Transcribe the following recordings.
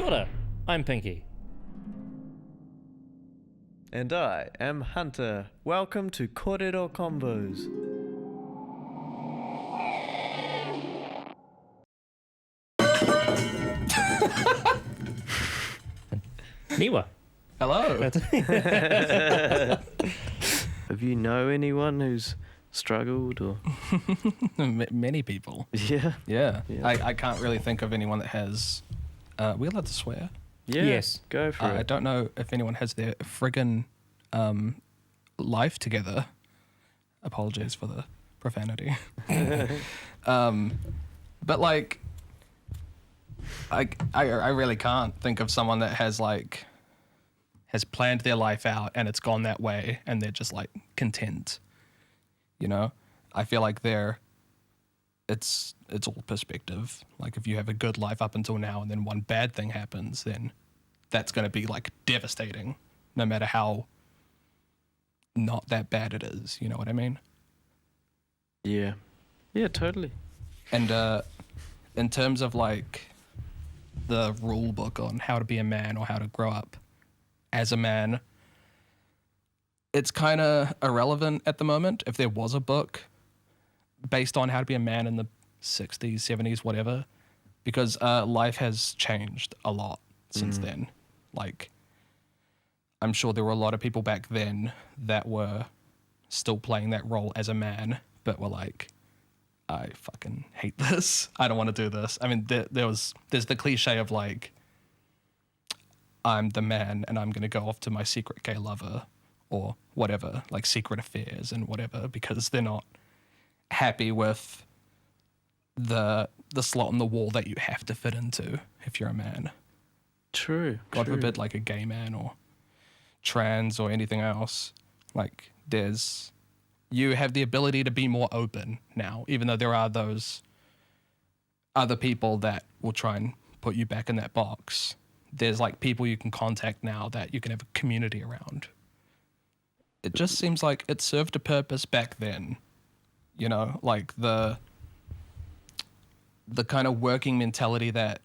Ora, I'm Pinky. And I am Hunter. Welcome to Kōrero Convos. Niwa. Hello. Have you know anyone who's struggled or? Many people. Yeah. Yeah. Yeah. I can't really think of anyone that has... we're allowed to swear? Yeah. Yes. Go for I it. don't know if anyone has their friggin' life together. Apologies for the profanity. But like, I really can't think of someone that has planned their life out and it's gone that way and they're just like content. You know, I feel like it's all perspective. Like if you have a good life up until now and then one bad thing happens, then that's going to be like devastating, no matter how not that bad it is. You know what I mean? Yeah. Yeah, totally. And in terms of like the rule book on how to be a man or how to grow up as a man, it's kind of irrelevant at the moment. If there was a book based on how to be a man in the 60s, 70s, whatever, because life has changed a lot since then. Like, I'm sure there were a lot of people back then that were still playing that role as a man, but were like, I fucking hate this. I don't want to do this. I mean, there's the cliche of like, I'm the man and I'm going to go off to my secret gay lover or whatever, like secret affairs and whatever, because they're not happy with the slot on the wall that you have to fit into if you're a man. True. God true. forbid, like a gay man or trans or anything else. Like, you have the ability to be more open now, even though there are those other people that will try and put you back in that box. There's like people you can contact now that you can have a community around. It just seems like it served a purpose back then. You know, like the kind of working mentality that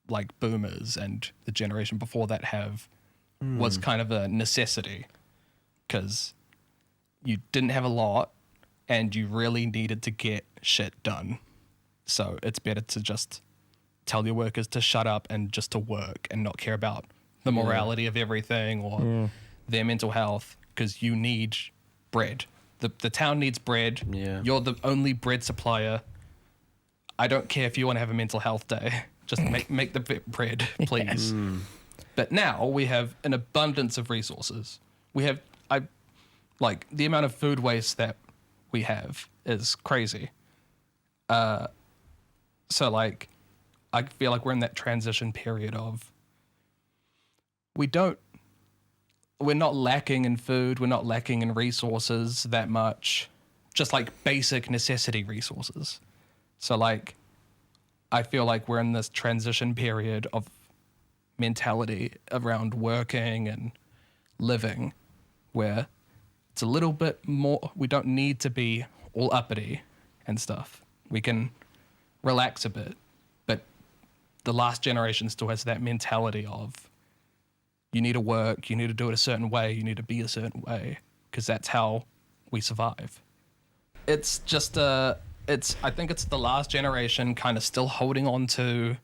like boomers and the generation before that have was kind of a necessity, because you didn't have a lot and you really needed to get shit done. So it's better to just tell your workers to shut up and just to work and not care about the morality of everything or their mental health, because you need bread. The town needs bread. Yeah. You're the only bread supplier. I don't care if you want to have a mental health day. Just make the bread, please. But now we have an abundance of resources. We have, like, the amount of food waste that we have is crazy. So, like, I feel like we're in that transition period of we're not lacking in food, we're not lacking in resources that much, just like basic necessity resources. So, like, I feel like we're in this transition period of mentality around working and living where it's a little bit more, we don't need to be all uppity and stuff. We can relax a bit, but the last generation still has that mentality of you need to work, you need to do it a certain way, you need to be a certain way, because that's how we survive. It's just I think it's the last generation kind of still holding on to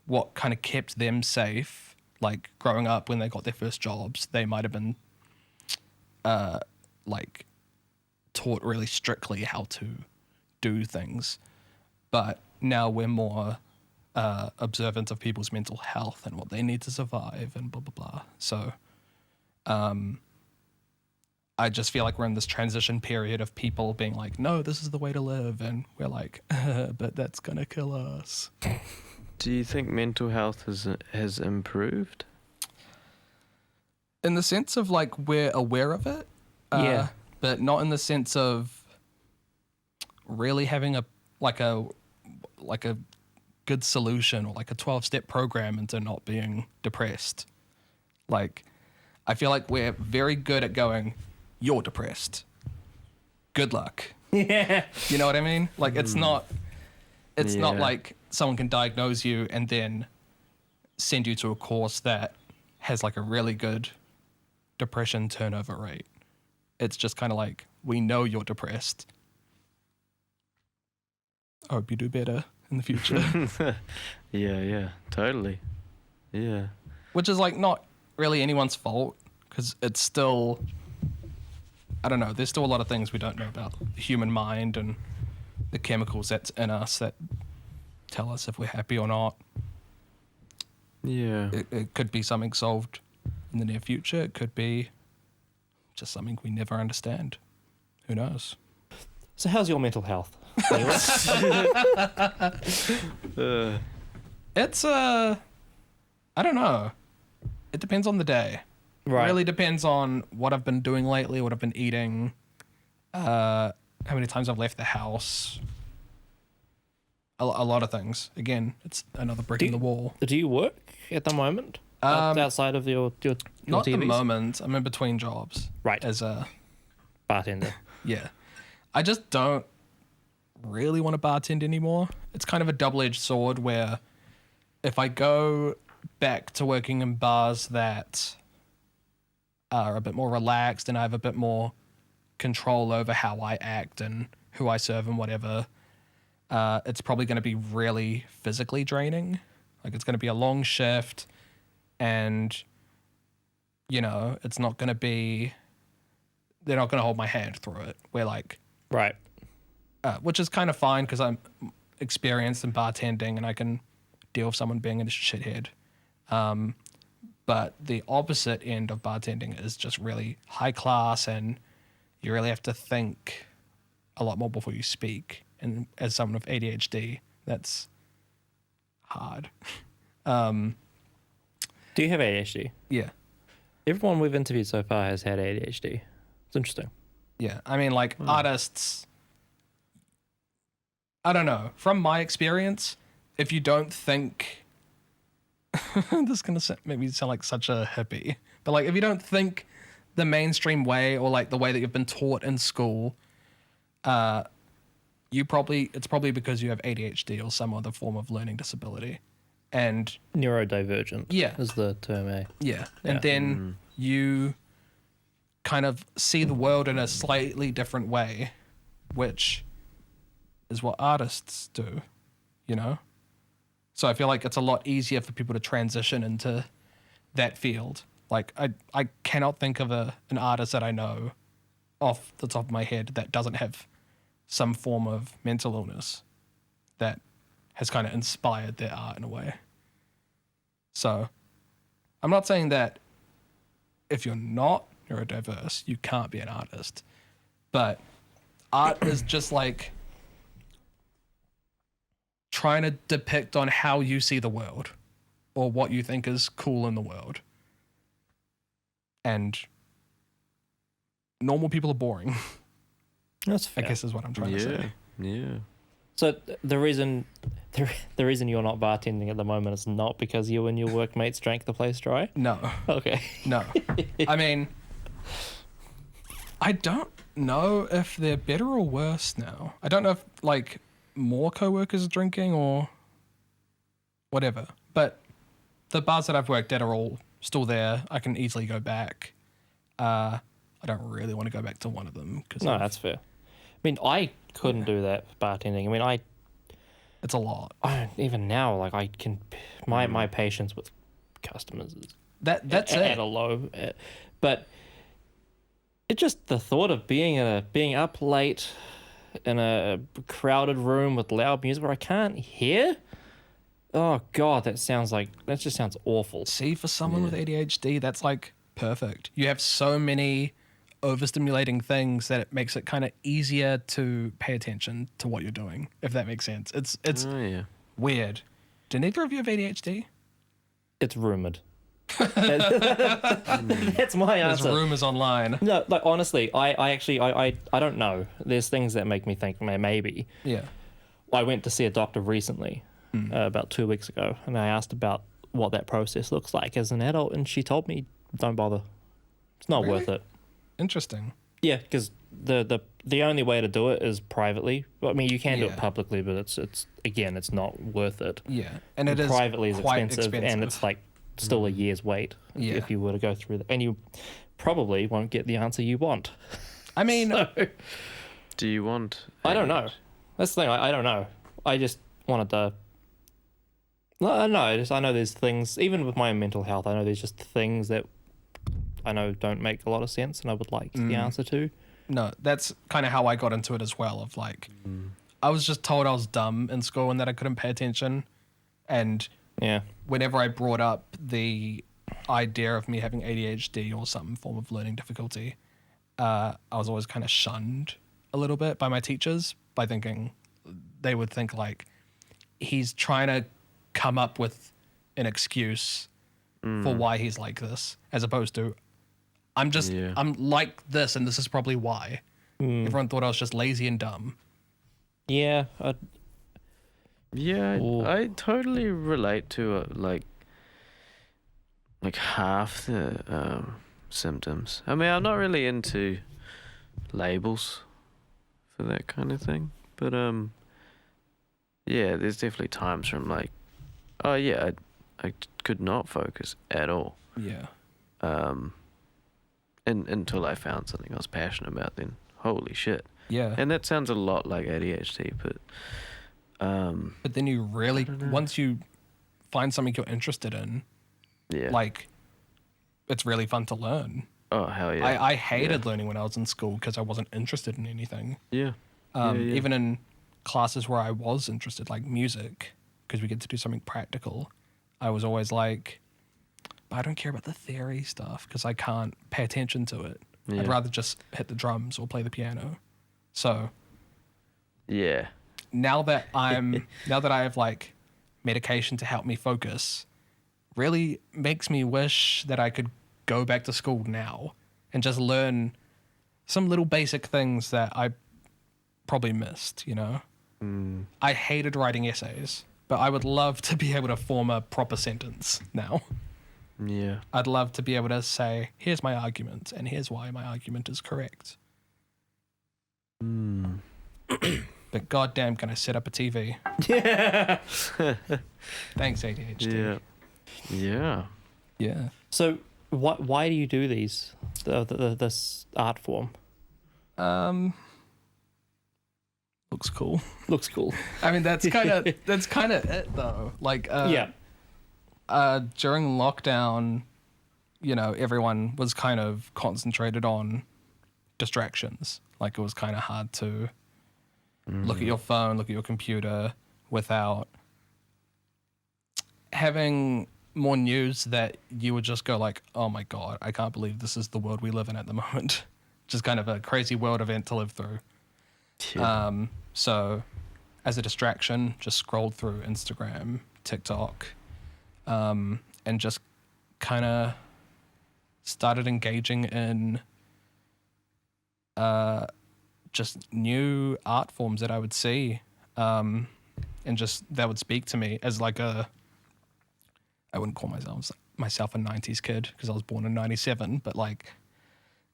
what kind of kept them safe. Like growing up when they got their first jobs, they might have been like taught really strictly how to do things. But now we're more observant of people's mental health and what they need to survive and blah, blah, blah. So I just feel like we're in this transition period of people being like, no, this is the way to live. And we're like, but that's going to kill us. Do you think mental health has improved? In the sense of like we're aware of it, Yeah. but not in the sense of really having a good solution or like a 12-step program into not being depressed. Like, I feel like we're very good at going, you're depressed. Good luck. Yeah. You know what I mean? Like, it's not Yeah. like someone can diagnose you and then send you to a course that has like a really good depression turnover rate. It's just kind of like, we know you're depressed. I hope you do better in the future. Yeah, totally. Yeah. Which is like not really anyone's fault, because it's still, I don't know, there's still a lot of things we don't know about the human mind and the chemicals that's in us that tell us if we're happy or not. Yeah. It could be something solved in the near future. It could be just something we never understand. Who knows? So how's your mental health? It's I don't know. It depends on the day. Right. It really depends on what I've been doing lately, what I've been eating, how many times I've left the house. A lot of things. Again, it's another brick in the wall. Do you work at the moment? Outside of your Not at the TVs? moment. I'm in between jobs. Right. As a Bartender. yeah. I just don't really want to bartend anymore. It's kind of a double-edged sword where if I go back to working in bars that are a bit more relaxed and I have a bit more control over how I act and who I serve and whatever, it's probably going to be really physically draining. Like, it's going to be a long shift and, you know, it's not going to be, they're not going to hold my hand through it. We're like, Right. which is kind of fine because I'm experienced in bartending and I can deal with someone being a shithead. But the opposite end of bartending is just really high class and you really have to think a lot more before you speak. And as someone with ADHD, that's hard. Do you have ADHD? Yeah. Everyone we've interviewed so far has had ADHD. It's interesting. Yeah. I mean, like, artists, I don't know. From my experience, if you don't think, this is going to make me sound like such a hippie, but like, if you don't think the mainstream way or like the way that you've been taught in school, it's probably because you have ADHD or some other form of learning disability. And Neurodivergent. Yeah. Is the term, eh? yeah. Yeah. And then you kind of see the world in a slightly different way, which is what artists do, you know? So I feel like it's a lot easier for people to transition into that field. Like, I cannot think of an artist that I know off the top of my head that doesn't have some form of mental illness that has kind of inspired their art in a way. So I'm not saying that if you're not neurodiverse, you can't be an artist. But art is just like trying to depict on how you see the world or what you think is cool in the world. And normal people are boring, That's I fair. guess is what I'm trying to say. Yeah. So the reason you're not bartending at the moment is not because you and your workmates drank the place dry? No, Okay. no. I mean, I don't know if they're better or worse now. I don't know if, like, more co-workers are drinking or whatever. But the bars that I've worked at are all still there. I can easily go back. I don't really want to go back to one of them. No, that's fair. I mean, I couldn't do that bartending. I mean, it's a lot. even now, like, I can, my patience with customers is That's at it. a low, but it just, the thought of being up late in a crowded room with loud music where I can't hear. Oh God, that just sounds awful. See, for someone with ADHD, that's like perfect. You have so many overstimulating things that it makes it kind of easier to pay attention to what you're doing, if that makes sense. It's Oh, yeah. weird. Do neither of you have ADHD? It's rumored. That's my There's answer. rumors online. No, like, honestly, I actually don't know. There's things that make me think maybe. Yeah. I went to see a doctor recently, about 2 weeks ago, and I asked about what that process looks like as an adult, and she told me, don't bother. It's not Really? worth it. Interesting. Yeah, because the only way to do it is privately. I mean, you can do Yeah. it publicly, but it's not worth it. Yeah, and it is Privately is quite expensive, and it's like still a year's wait Yeah. if you were to go through that, and you probably won't get the answer you want. I mean, So, Do you want? I don't know. That's the thing. I don't know. I just wanted to. No, I know there's things, even with my mental health, I know there's just things that I know don't make a lot of sense, and I would like the answer to. no, that's kind of how I got into it as well. Of like, I was just told I was dumb in school and that I couldn't pay attention, and Yeah. whenever I brought up the idea of me having ADHD or some form of learning difficulty, I was always kind of shunned a little bit by my teachers by thinking they would think like he's trying to come up with an excuse for why he's like this, as opposed to I'm like this and this is probably why. Everyone thought I was just lazy and dumb. Yeah. Yeah, Ooh. I totally relate to like half the symptoms. I mean, I'm not really into labels for that kind of thing, but yeah, there's definitely times where I'm like, oh yeah, I could not focus at all. Yeah. And until I found something I was passionate about, then holy shit. Yeah. And that sounds a lot like ADHD, but But then you really, once you find something you're interested in, yeah. like, it's really fun to learn. Oh hell yeah. I hated learning when I was in school because I wasn't interested in anything. Yeah. Yeah. Even in classes where I was interested, like music, because we get to do something practical, I was always like, I don't care about the theory stuff because I can't pay attention to it. Yeah. I'd rather just hit the drums or play the piano. So Yeah. now that I have like medication to help me focus, really makes me wish that I could go back to school now and just learn some little basic things that I probably missed, you know? I hated writing essays, but I would love to be able to form a proper sentence now. Yeah. I'd love to be able to say, here's my argument, and here's why my argument is correct. But goddamn, can I set up a TV? Yeah. Thanks, ADHD. Yeah. Yeah. Yeah. So, why do you do these? This art form Looks cool. looks cool. I mean, that's kind of it though. Like, Yeah. During lockdown, you know, everyone was kind of concentrated on distractions. Like, it was kind of hard to look at your phone, look at your computer without having more news that you would just go like, oh my God, I can't believe this is the world we live in at the moment. Just kind of a crazy world event to live through. Yeah. So as a distraction, just scrolled through Instagram, TikTok, and just kind of started engaging in just new art forms that I would see, and just that would speak to me as like I wouldn't call myself a 90s kid because I was born in 97, but like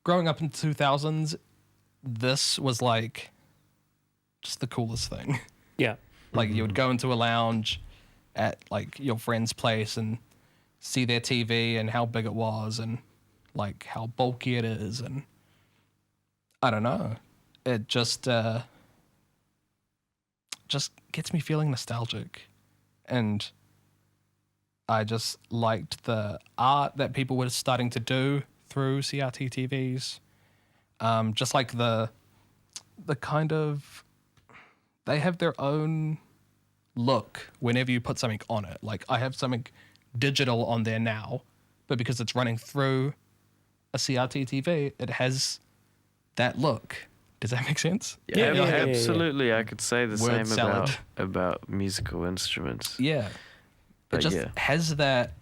growing up in the 2000s, this was like just the coolest thing. Yeah. Like you would go into a lounge at like your friend's place and see their TV and how big it was and like how bulky it is, and I don't know, it just gets me feeling nostalgic, and I just liked the art that people were starting to do through CRT TVs. Just like the kind of, they have their own look whenever you put something on it. Like I have something digital on there now, but because it's running through a CRT TV, it has that look. Does that make sense? Yeah, Yeah. absolutely. I could say the Word same salad. about musical instruments. Yeah. But It just yeah. has that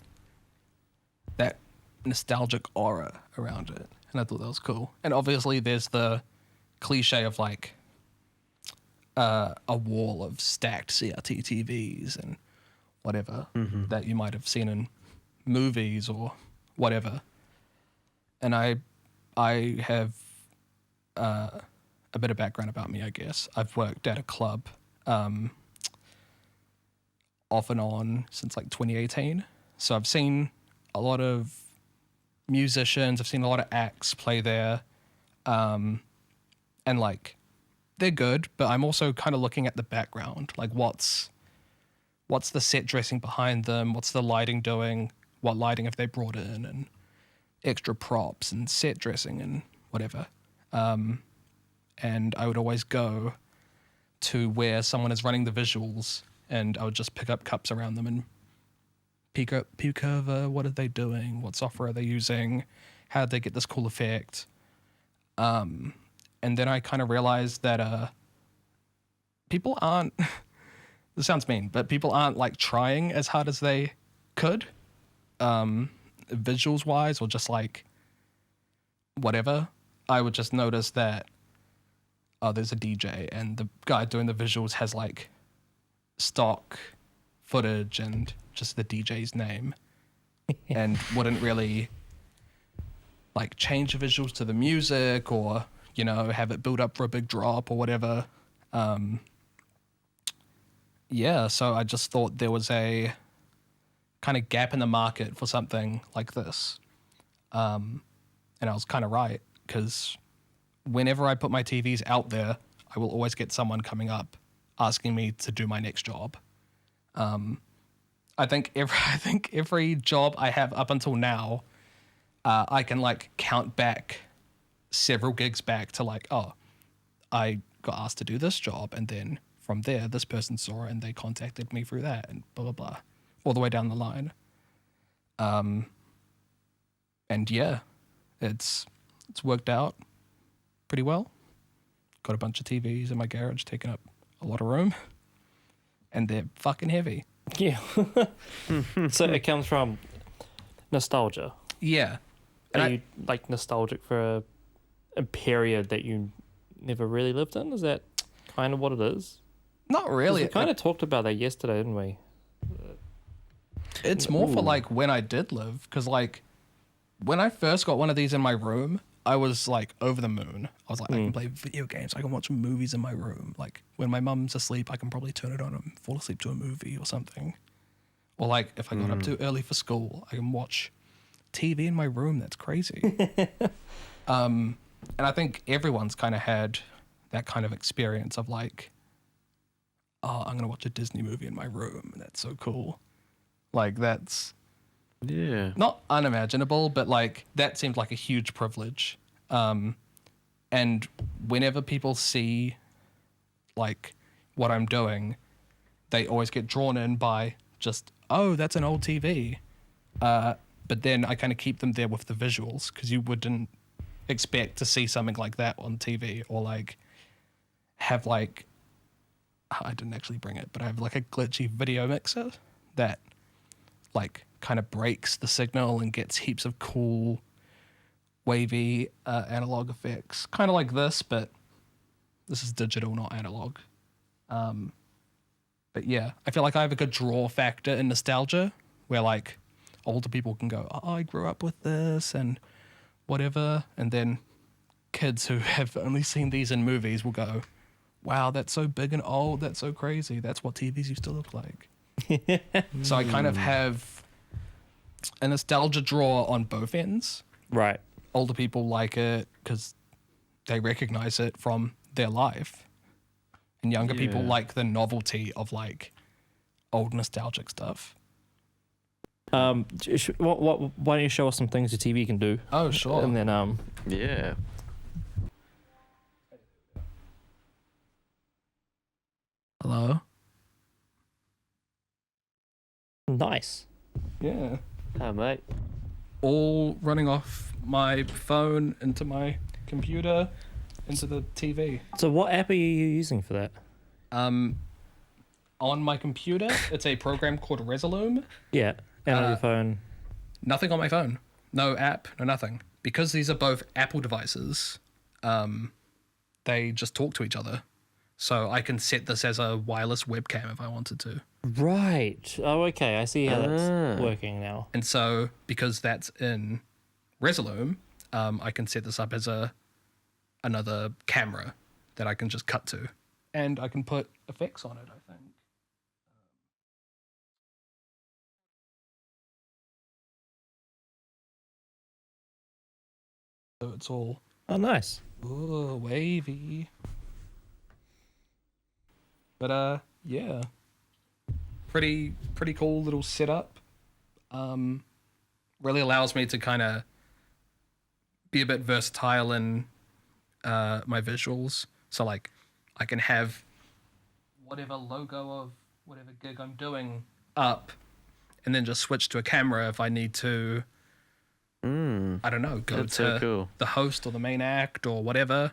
nostalgic aura around it. And I thought that was cool. And obviously there's the cliche of like a wall of stacked CRT TVs and whatever that you might have seen in movies or whatever. And I have a bit of background about me, I guess. I've worked at a club off and on since like 2018. So I've seen a lot of musicians, I've seen a lot of acts play there. And like, they're good, but I'm also kind of looking at the background. Like what's the set dressing behind them? What's the lighting doing? What lighting have they brought in? And extra props and set dressing and whatever. And I would always go to where someone is running the visuals, and I would just pick up cups around them and peek over what are they doing, what software are they using, how did they get this cool effect. And then I kind of realized that people aren't, this sounds mean, but people aren't like trying as hard as they could, visuals wise, or just like whatever. I would just notice that, oh, there's a DJ and the guy doing the visuals has like stock footage and just the DJ's name and wouldn't really like change the visuals to the music or, you know, have it build up for a big drop or whatever. Yeah, so I just thought there was a kind of gap in the market for something like this. And I was kind of right, because whenever I put my TVs out there, I will always get someone coming up asking me to do my next job. I think every job I have up until now, I can like count back several gigs back to like, oh, I got asked to do this job, and then from there, this person saw it and they contacted me through that, and blah blah blah, all the way down the line. And yeah, it's worked out pretty well. Got a bunch of TVs in my garage taking up a lot of room, and they're fucking heavy. Yeah. So it comes from nostalgia. Yeah. Are you like nostalgic for a period that you never really lived in? Is that kind of what it is? Not 'Cause really. we kind of talked about that yesterday, didn't we? It's more for like when I did live, because like when I first got one of these in my room, I was like over the moon. I was like, I can play video games, I can watch movies in my room. Like when my mum's asleep, I can probably turn it on and fall asleep to a movie or something. Or like if I got up too early for school, I can watch TV in my room. That's crazy. And I think everyone's kind of had that kind of experience of like, oh, I'm gonna watch a Disney movie in my room. That's so cool. Like that's not unimaginable, but like that seemed like a huge privilege. And whenever people see like what I'm doing, they always get drawn in by just, oh, that's an old TV. But then I kind of keep them there with the visuals, because you wouldn't expect to see something like that on TV, or like have like, I didn't actually bring it, but I have like a glitchy video mixer that like kind of breaks the signal and gets heaps of cool wavy analog effects, kind of like this, but this is digital, not analog. But yeah, I feel like I have a good draw factor in nostalgia, where like older people can go, oh, I grew up with this and whatever, and then kids who have only seen these in movies will go, wow, that's so big and old, that's so crazy, that's what TVs used to look like. So I kind of have a nostalgia draw on both ends. Right. Older people like it because they recognize it from their life, and younger people like the novelty of like old nostalgic stuff. Why don't you show us some things your TV can do? Oh, sure. And then Yeah. Hello? nice. Yeah. Hi, mate. All running off my phone into my computer into the TV. So what app are you using for that? On my computer, it's a program called Resolume. Yeah, and on your phone. Nothing on my phone. No app, no nothing. Because these are both Apple devices, they just talk to each other. So I can set this as a wireless webcam if I wanted to. Right. Oh, okay. I see how that's working now. And so because that's in Resolume, I can set this up as a another camera that I can just cut to, and I can put effects on it, I think. So it's all Oh, nice. wavy. But yeah, pretty cool little setup. Really allows me to kind of be a bit versatile in my visuals. So like, I can have whatever logo of whatever gig I'm doing up, and then just switch to a camera if I need to. I don't know, go That's to so cool. the host or the main act or whatever.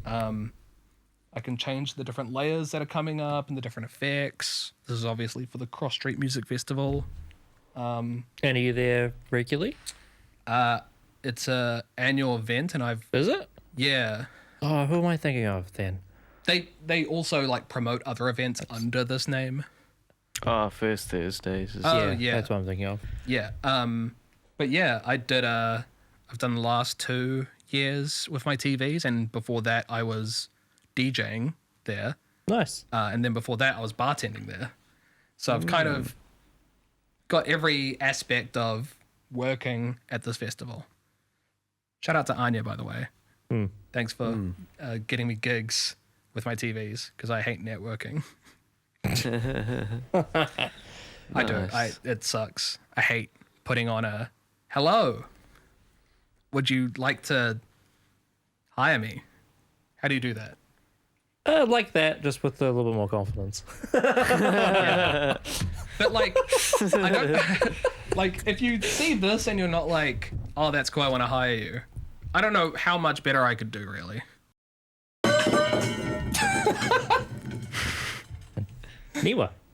I can change the different layers that are coming up and the different effects. This is obviously for the Cross Street Music Festival. And are you there regularly? It's a annual event, and Is it? yeah. Oh, who am I thinking of then? They also like promote other events under this name. Oh, First Thursdays. Oh, yeah. That's what I'm thinking of. Yeah. But yeah, I've done the last 2 years with my TVs, and before that I was DJing there. Nice. And then before that I was bartending there. So I've kind of got every aspect of working at this festival. Shout out to Anya, by the way. Thanks for getting me gigs with my TVs, because I hate networking. I do. It sucks. I hate putting on a hello. Would you like to hire me? How do you do that? Like that, just with a little bit more confidence. Yeah. But like, I don't like if you see this and you're not like, oh, that's cool, I want to hire you. I don't know how much better I could do, really. Niwa.